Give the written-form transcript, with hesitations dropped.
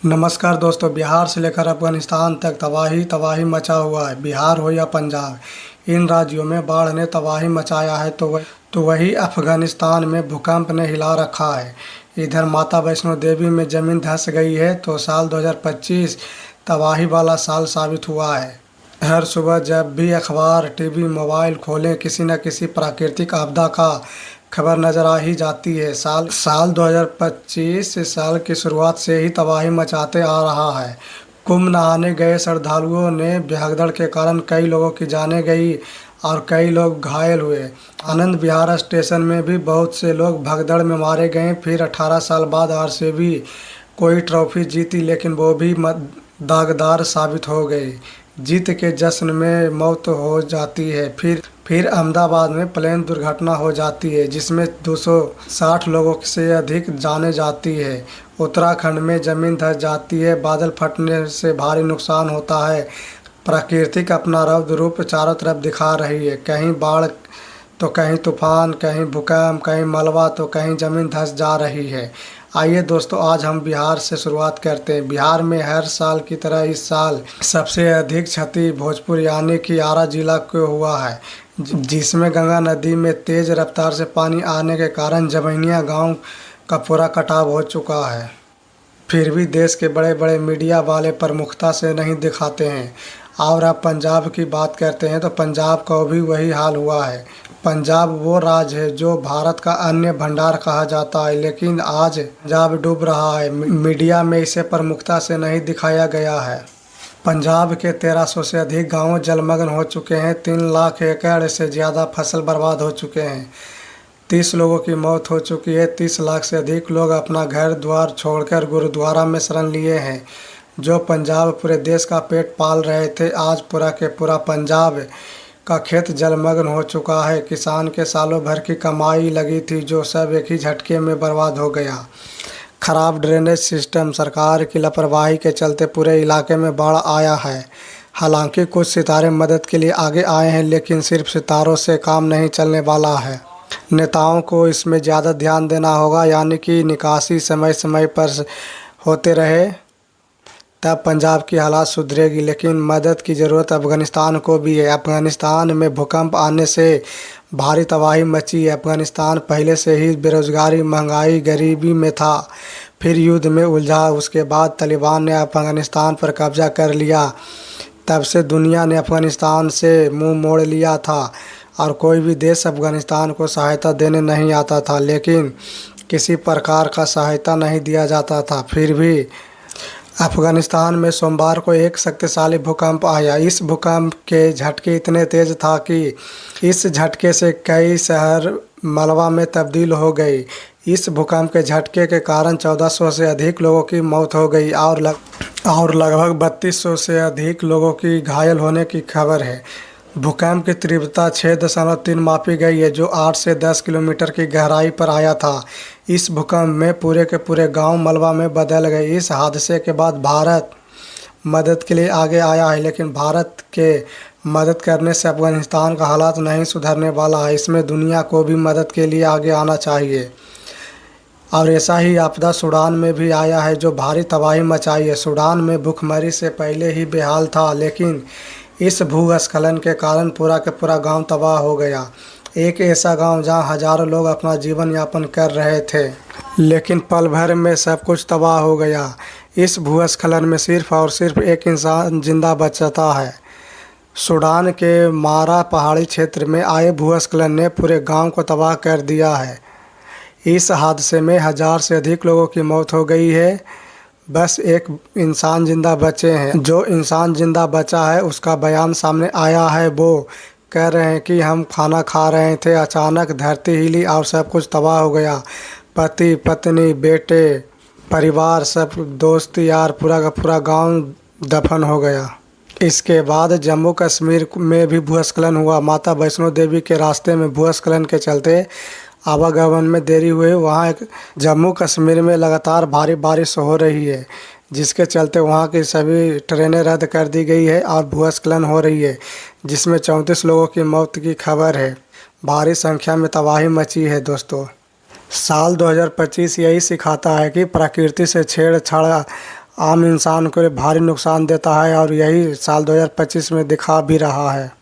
नमस्कार दोस्तों। बिहार से लेकर अफगानिस्तान तक तबाही तबाही मचा हुआ है। बिहार हो या पंजाब, इन राज्यों में बाढ़ ने तबाही मचाया है तो वही अफगानिस्तान में भूकंप ने हिला रखा है। इधर माता वैष्णो देवी में ज़मीन धंस गई है तो साल 2025 तबाही वाला साल साबित हुआ है। हर सुबह जब भी अखबार, टीवी, मोबाइल खोलें, किसी न किसी प्राकृतिक आपदा का खबर नजर आ ही जाती है। साल 2025 से साल की शुरुआत से ही तबाही मचाते आ रहा है। कुंभ नहाने गए श्रद्धालुओं ने भगदड़ के कारण कई लोगों की जानें गई और कई लोग घायल हुए। आनंद विहार स्टेशन में भी बहुत से लोग भगदड़ में मारे गए। फिर 18 साल बाद आरसीबी कोई ट्रॉफी जीती, लेकिन वो भी दागदार साबित हो गई। जीत के जश्न में मौत हो जाती है। फिर अहमदाबाद में प्लेन दुर्घटना हो जाती है जिसमें 260 लोगों से अधिक जाने जाती है। उत्तराखंड में ज़मीन धंस जाती है। बादल फटने से भारी नुकसान होता है। प्राकृतिक अपना रौद्र रूप चारों तरफ दिखा रही है। कहीं बाढ़ तो कहीं तूफान, कहीं भूकंप, कहीं मलबा तो कहीं ज़मीन धंस जा रही है। आइए दोस्तों, आज हम बिहार से शुरुआत करते हैं। बिहार में हर साल की तरह इस साल सबसे अधिक क्षति भोजपुर यानी कि आरा जिला को हुआ है, जिसमें गंगा नदी में तेज रफ्तार से पानी आने के कारण जमैनिया गांव का पूरा कटाव हो चुका है। फिर भी देश के बड़े बड़े मीडिया वाले प्रमुखता से नहीं दिखाते हैं। और अब पंजाब की बात करते हैं तो पंजाब का भी वही हाल हुआ है। पंजाब वो राज्य है जो भारत का अन्न भंडार कहा जाता है, लेकिन आज पंजाब डूब रहा है। मीडिया में इसे प्रमुखता से नहीं दिखाया गया है। पंजाब के 1300 से अधिक गांव जलमग्न हो चुके हैं। 3 लाख एकड़ से ज़्यादा फसल बर्बाद हो चुके हैं। 30 लोगों की मौत हो चुकी है। 30 लाख से अधिक लोग अपना घर द्वार छोड़कर गुरुद्वारा में शरण लिए हैं। जो पंजाब पूरे देश का पेट पाल रहे थे, आज पूरा के पूरा पंजाब का खेत जलमग्न हो चुका है। किसान के सालों भर की कमाई लगी थी, जो सब एक ही झटके में बर्बाद हो गया। खराब ड्रेनेज सिस्टम, सरकार की लापरवाही के चलते पूरे इलाके में बाढ़ आया है। हालांकि कुछ सितारे मदद के लिए आगे आए हैं, लेकिन सिर्फ सितारों से काम नहीं चलने वाला है। नेताओं को इसमें ज़्यादा ध्यान देना होगा, यानी कि निकासी समय समय पर होते रहे, तब पंजाब की हालात सुधरेगी। लेकिन मदद की ज़रूरत अफ़गानिस्तान को भी है। अफ़गानिस्तान में भूकंप आने से भारी तबाही मची है। अफ़गानिस्तान पहले से ही बेरोज़गारी, महंगाई, गरीबी में था। फिर युद्ध में उलझा। उसके बाद तालिबान ने अफ़गानिस्तान पर कब्जा कर लिया। तब से दुनिया ने अफ़गानिस्तान से मुंह मोड़ लिया था और कोई भी देश अफ़गानिस्तान को सहायता देने नहीं आता था। लेकिन किसी प्रकार का सहायता नहीं दिया जाता था। फिर भी अफ़गानिस्तान में सोमवार को एक शक्तिशाली भूकंप आया। इस भूकंप के झटके इतने तेज था कि इस झटके से कई शहर मलबा में तब्दील हो गई। इस भूकंप के झटके के कारण 1400 से अधिक लोगों की मौत हो गई और लगभग 3200 से अधिक लोगों की घायल होने की खबर है। भूकंप की तीव्रता 6.3 मापी गई है, जो 8 से 10 किलोमीटर की गहराई पर आया था। इस भूकंप में पूरे के पूरे गांव मलबा में बदल गए। इस हादसे के बाद भारत मदद के लिए आगे आया है, लेकिन भारत के मदद करने से अफ़गानिस्तान का हालात नहीं सुधरने वाला है। इसमें दुनिया को भी मदद के लिए आगे आना चाहिए। और ऐसा ही आपदा सूडान में भी आया है, जो भारी तबाही मचाई है। सूडान में भूखमरी से पहले ही बेहाल था, लेकिन इस भूस्खलन के कारण पूरा का पूरा गांव तबाह हो गया। एक ऐसा गांव जहां हजारों लोग अपना जीवन यापन कर रहे थे, लेकिन पल भर में सब कुछ तबाह हो गया। इस भूस्खलन में सिर्फ और सिर्फ एक इंसान जिंदा बचता है। सूडान के मारा पहाड़ी क्षेत्र में आए भूस्खलन ने पूरे गांव को तबाह कर दिया है। इस हादसे में 1000 से अधिक लोगों की मौत हो गई है। बस एक इंसान जिंदा बचे हैं। जो इंसान जिंदा बचा है उसका बयान सामने आया है। वो कह रहे हैं कि हम खाना खा रहे थे, अचानक धरती हिली और सब कुछ तबाह हो गया। पति, पत्नी, बेटे, परिवार, सब दोस्त यार, पूरा का पूरा गांव दफन हो गया। इसके बाद जम्मू कश्मीर में भी भूस्खलन हुआ। माता वैष्णो देवी के रास्ते में भूस्खलन के चलते आवागमन में देरी हुई। वहाँ जम्मू कश्मीर में लगातार भारी बारिश हो रही है, जिसके चलते वहाँ की सभी ट्रेनें रद्द कर दी गई है और भूस्खलन हो रही है, जिसमें 34 लोगों की मौत की खबर है। भारी संख्या में तबाही मची है। दोस्तों, साल 2025 यही सिखाता है कि प्रकृति से छेड़छाड़ आम इंसान को भारी नुकसान देता है और यही साल 2025 में दिखा भी रहा है।